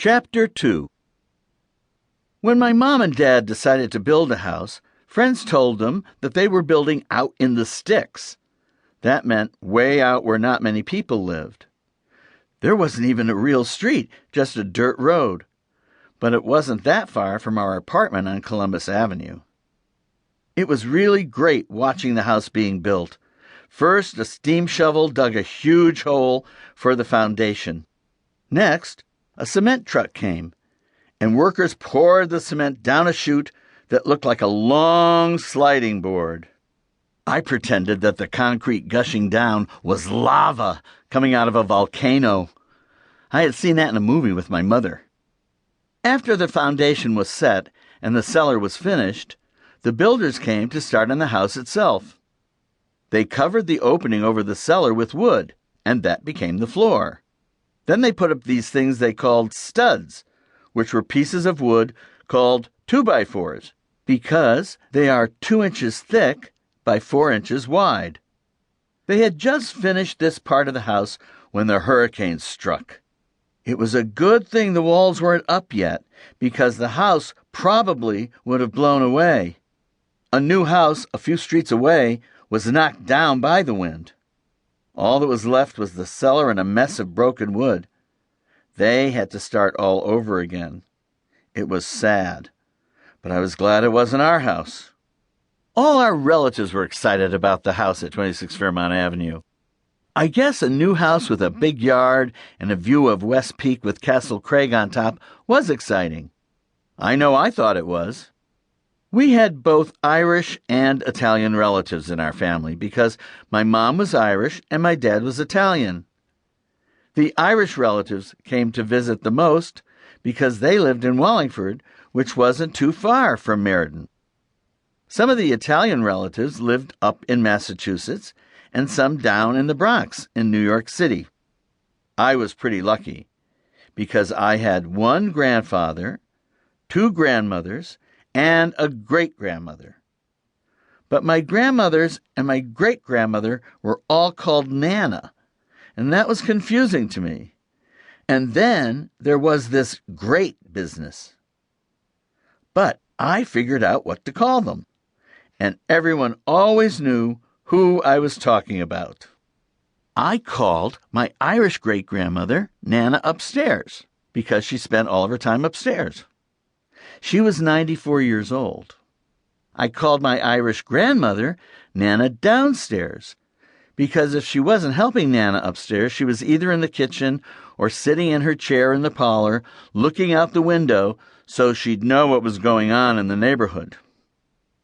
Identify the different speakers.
Speaker 1: Chapter 2. When my mom and dad decided to build a house, friends told them that they were building out in the sticks. That meant way out where not many people lived. There wasn't even a real street, just a dirt road. But it wasn't that far from our apartment on Columbus Avenue. It was really great watching the house being built. First, a steam shovel dug a huge hole for the foundation. Next, a cement truck came, and workers poured the cement down a chute that looked like a long sliding board. I pretended that the concrete gushing down was lava coming out of a volcano. I had seen that in a movie with my mother. After the foundation was set and the cellar was finished, the builders came to start on the house itself. They covered the opening over the cellar with wood, and that became the floor. Then they put up these things they called studs, which were pieces of wood called 2x4s, because they are 2 inches thick by 4 inches wide. They had just finished this part of the house when the hurricane struck. It was a good thing the walls weren't up yet, because the house probably would have blown away. A new house a few streets away was knocked down by the wind. All that was left was the cellar and a mess of broken wood. They had to start all over again. It was sad, but I was glad it wasn't our house. All our relatives were excited about the house at 26 Fairmount Avenue. I guess a new house with a big yard and a view of West Peak with Castle Craig on top was exciting. I know I thought it was. We had both Irish and Italian relatives in our family because my mom was Irish and my dad was Italian. The Irish relatives came to visit the most because they lived in Wallingford, which wasn't too far from Meriden. Some of the Italian relatives lived up in Massachusetts and some down in the Bronx in New York City. I was pretty lucky because I had one grandfather, 2 grandmothers, and a great-grandmother. But my grandmothers and my great-grandmother were all called Nana, and that was confusing to me. And then there was this great business. But I figured out what to call them, and everyone always knew who I was talking about. I called my Irish great-grandmother Nana upstairs because she spent all of her time upstairs. She was 94 years old. I called my Irish grandmother Nana downstairs because if she wasn't helping Nana upstairs, she was either in the kitchen or sitting in her chair in the parlor looking out the window so she'd know what was going on in the neighborhood.